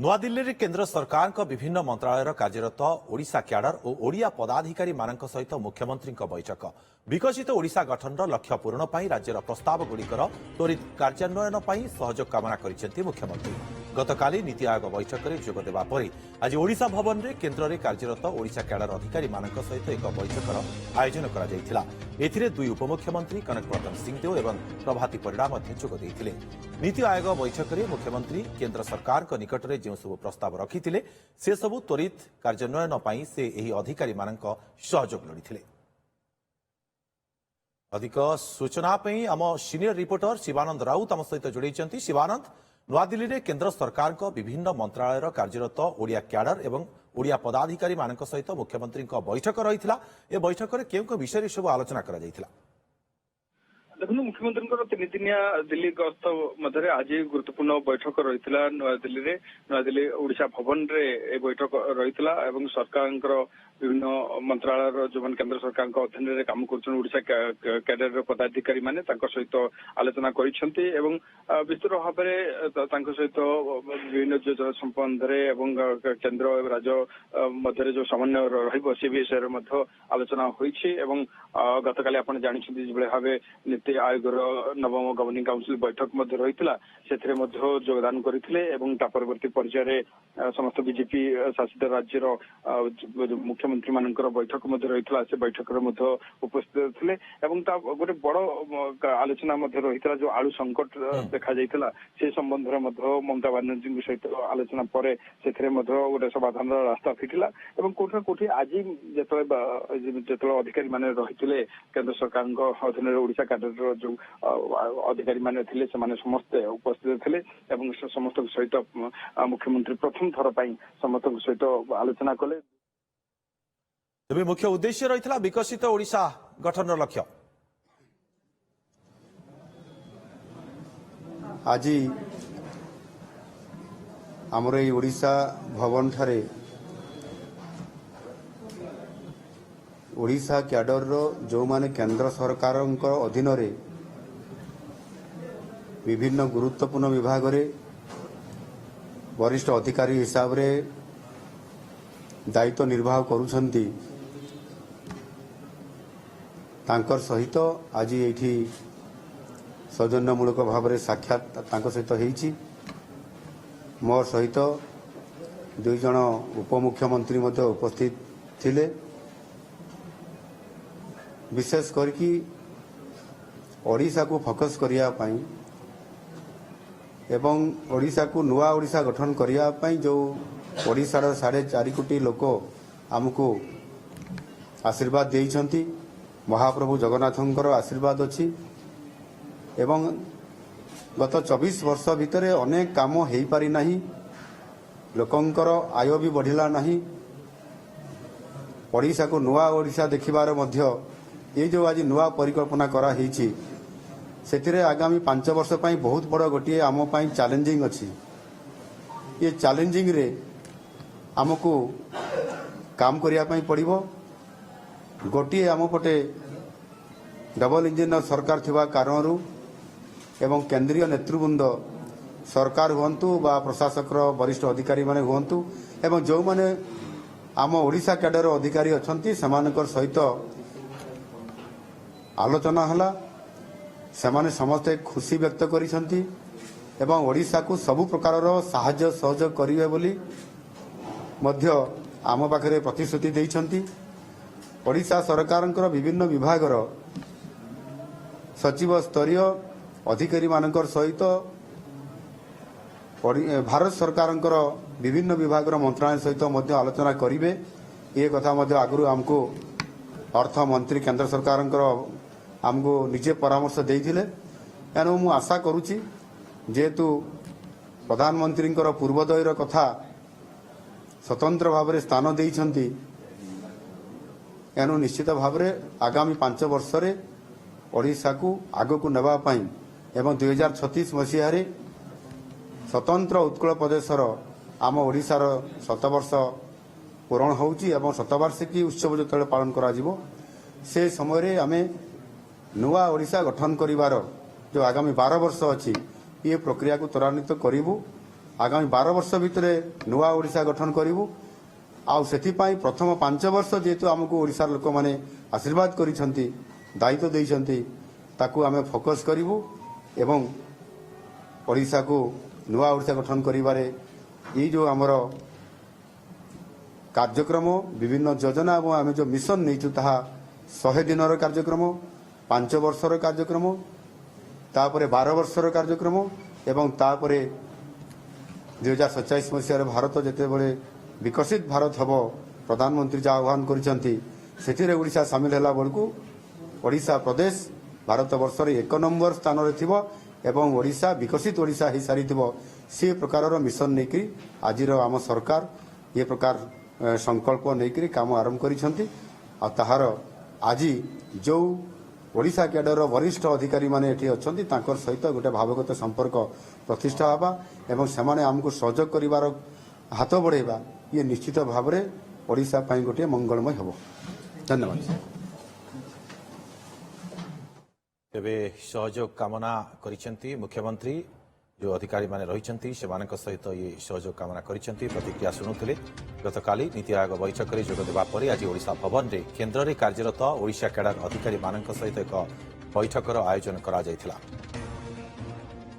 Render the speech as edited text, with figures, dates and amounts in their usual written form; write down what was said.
नୂआदिल्ली केन्द्र सरकार विभिन्न मंत्रालय कार्यरत ओडिशा क्याडर और ओडिया पदाधिकारी मानक सहित मुख्यमंत्री बैठक विकसित ओडिशा गठन लक्ष्य पूरण पर राज्यर प्रस्ताव गुड़िकर त्वरित कार्यान्वयन पर सहयोग कामना कर मुख्यमंत्री गतकाली नीति आयोग बैठक में जोगदेवा पर आज ओडिशा भवन में केन्द्र में कार्यरत ओडिशा क्याडर अधिकारी मानक सहित एक बैठकर आयोजन कर दुई उपमुख्यमंत्री कनकवर्धन सिंहदेव और प्रभाती परिड़ा जोगदे नीति आयोग बैठक में मुख्यमंत्री केन्द्र सरकार निकट में जो सब प्रस्ताव रखिथिले से सबु त्वरित कार्यान्वयन पर से एही अधिकारी मानक सहयोग लोड़िथिले। अधिक सूचना आम सीनियर रिपोर्टर शिवानंद राउत आम सहित जोड़ी। शिवानंद, नूआदिल्ली में केन्द्र सरकार विभिन्न मंत्रालय कार्यरत ओडिया क्याडर एवं ओडिया पदाधिकारी मानक सहित मुख्यमंत्री बैठक रही है। बैठक में केउ विषय सब आलोचना करा जायथिला? देखो मुख्यमंत्री तीन दिनिया दिल्ली गस्त मध्य आज गुरुत्वपूर्ण बैठक रही नूआदिल्ली ओडिशा भवन रे बैठक रही सरकार विभिन्न मंत्रालय जो केन्द्र सरकार अधीन में काम करोडिशा कैडर पदाधिकारी माने सहित आलोचना कर विस्तृत भाव में सहित विभिन्न योजना संबंध में केन्द्र और राज्य मध्य जो समन्वय रही विषय आलोचना होती गतकाली आप जानते जो भाव नीति आयोग नवम गवर्निंग काउंसिल बैठक रही योगदान करते परवर्ती पर्यायर समस्त बीजेपी शासित राज्यर मुख्यमंत्री मानकर बैठक रही से बैठक उपस्थित थे गोटे बड़ आलोचना रही जो आलू संकट देखा से संबंध में ममता बानर्जी सहित आलोचना पर गोटे समाधान रास्ता फिटिला कोठा कोठी आज जो अधिकारी माने रही केन्द्र सरकार अधीन ओडिशा कैडर जो अधिकारी माने थे समस्ते उपस्थित थे समस्त सहित मुख्यमंत्री प्रथम थर पर समस्त सहित आलोचना कले। तेज मुख्य उद्देश्य रही विकसित ओडिशा गठन लक्ष्य आज आमर ये ओडिशा भवन ठारे ओडिशा क्याडर जो माने केंद्र सरकार अधीन विभिन्न गुरुत्वपूर्ण विभाग रे वरिष्ठ अधिकारी हिसाब रे दायित्व निर्वाह करुछंती तांकर सहित आज ये सौजन्यमूलक भाव में साक्षात तांकर सहित होईची मोर सहित दुई जन उपमुख्यमंत्री मध्य उपस्थित थिले। विशेष करके ओडिशा को फोकस करिया पाई एवं ओडिशा को नुआ ओडिशा गठन करिया पाई जो ओडिशार 4.5 कोटी लोक आमको आशीर्वाद देइछंती महाप्रभु जगन्नाथंकर आशीर्वाद अछि एवं गत 24 वर्ष भितर अनेक काम हो पारि नाही लोकंकर आय भी बढ़िला नाही ओडिशा को नुआ ओडिशा देखिबार मध्य ये जो आज नुआ परिकल्पना करा हिची सेतिरे आगामी 5 वर्ष पई बहुत बड़ गोटे आम पई चैलेंजिंग अछि। ये चैलेंजिंग रे आमको काम करिया पई पड़िबो। गोटे आम पटे डबल इंजिन सरकार थिबा कारणरू एवं केंद्रीय नेतृवृंद सरकार हुंतु बा प्रशासक वरिष्ठ अधिकारी माने हुंतु एवं जो माने आम ओडिशा कैडर अधिकारी अछंती समानकर सहित आलोचना हला सेमाने समस्ते खुशी व्यक्त करिसंती एवं ओडिशा को सबु प्रकार साहाय्य सहयोग करिवे बोली मध्य आम पाखरे प्रतिश्रुति देइछंती। ओडिशा सरकारंकर विभिन्न विभागर सचिव स्तरीय अधिकारी मानकर सहित भारत सरकारंकर विभिन्न विभागर मंत्रालय सहित मध्य आलोचना करिवे ये कथा मध्य आगु आमको अर्थ मंत्री केंद्र सरकारंकर आमको निजे परामर्श देइथिले एनु मु आशा करूची जेतु प्रधानमंत्री पूर्वोदयर कथा स्वतंत्र भाव में स्थान देइछंती एनु निश्चित भाव में आगामी 5 वर्ष रे ओडिशा को आग को नेबा पाई एवं 2036 मसीह स्वतंत्र उत्कल प्रदेशर आम ओडिशार 7 वर्ष पूरण होउची एवं शतवार्षिकी उत्सव जो पालन करा जिवो से समय रे आमे नुआ ओडिशा गठन करिवार जो आगामी 12 वर्ष अच्छी ये प्रक्रिया को त्वरान्वित करूँ ଆଗାମୀ 12 ବର୍ଷ ଭିତରେ ନୂଆ ଓଡ଼ିଶା ଗଠନ କରିବୁ। ଆଉ ସେଥିପାଇଁ ପ୍ରଥମ 5 ବର୍ଷ ଯେହେତୁ ଆମକୁ ଓଡ଼ିଶାର ଲୋକମାନେ ଆଶୀର୍ବାଦ କରିଛନ୍ତି, ଦାୟିତ୍ୱ ଦେଇଛନ୍ତି, ତାକୁ ଆମେ ଫୋକସ୍ କରିବୁ ଏବଂ ଓଡ଼ିଶାକୁ ନୂଆ ଓଡ଼ିଶା ଗଠନ କରିବାରେ ଏଇ ଯେଉଁ ଆମର କାର୍ଯ୍ୟକ୍ରମ ବିଭିନ୍ନ ଯୋଜନା ଏବଂ ଆମେ ଯେଉଁ ମିଶନ ନେଇଛୁ ତାହା 100 ଦିନର କାର୍ଯ୍ୟକ୍ରମ, 5 ବର୍ଷର କାର୍ଯ୍ୟକ୍ରମ, ତାପରେ 12 ବର୍ଷର କାର୍ଯ୍ୟକ୍ରମ ଏବଂ ତାପରେ 2047 ମସିହାରେ ଭାରତ ଯେତେବେଳେ ବିକଶିତ ଭାରତ ହେବ ପ୍ରଧାନମନ୍ତ୍ରୀ ଯାହା ଆହ୍ୱାନ କରିଛନ୍ତି ସେଥିରେ ଓଡ଼ିଶା ସାମିଲ ହେଲା ବେଳକୁ ଓଡ଼ିଶା ପ୍ରଦେଶ ଭାରତବର୍ଷରେ 1 ନମ୍ବର ସ୍ଥାନରେ ଥିବ ଏବଂ ଓଡ଼ିଶା ବିକଶିତ ଓଡ଼ିଶା ହୋଇସାରିଥିବ। ସେ ପ୍ରକାରର ମିଶନ ନେଇକରି ଆଜିର ଆମ ସରକାର ଏ ପ୍ରକାର ସଂକଳ୍ପ ନେଇକରି କାମ ଆରମ୍ଭ କରିଛନ୍ତି। ଆଉ ତାହାର ଆଜି ଯେଉଁ ଓଡ଼ିଶା କ୍ୟାଡରର ବରିଷ୍ଠ ଅଧିକାରୀମାନେ ଏଠି ଅଛନ୍ତି ତାଙ୍କର ସହିତ ଗୋଟେ ଭାବଗତ ସମ୍ପର୍କ ପ୍ରତିଷ୍ଠା ହେବା ଏବଂ ସେମାନେ ଆମକୁ ସହଯୋଗ କରିବାର ହାତ ବଢ଼େଇବା ଇଏ ନିଶ୍ଚିତ ଭାବରେ ଓଡ଼ିଶା ପାଇଁ ଗୋଟିଏ ମଙ୍ଗଳମୟ ହେବ। ଧନ୍ୟବାଦ। ତେବେ ସହଯୋଗ କାମନା କରିଛନ୍ତି ମୁଖ୍ୟମନ୍ତ୍ରୀ। ଯେଉଁ ଅଧିକାରୀମାନେ ରହିଛନ୍ତି ସେମାନଙ୍କ ସହିତ ଇଏ ସହଯୋଗ କାମନା କରିଛନ୍ତି। ପ୍ରତିକ୍ରିୟା ଶୁଣୁଥିଲେ। ଗତକାଲି ନୀତି ଆୟୋଗ ବୈଠକରେ ଯୋଗ ଦେବା ପରେ ଆଜି ଓଡ଼ିଶା ଭବନରେ କେନ୍ଦ୍ରରେ କାର୍ଯ୍ୟରତ ଓଡ଼ିଶା କ୍ୟାଡର ଅଧିକାରୀମାନଙ୍କ ସହିତ ଏକ ବୈଠକର ଆୟୋଜନ କରାଯାଇଥିଲା।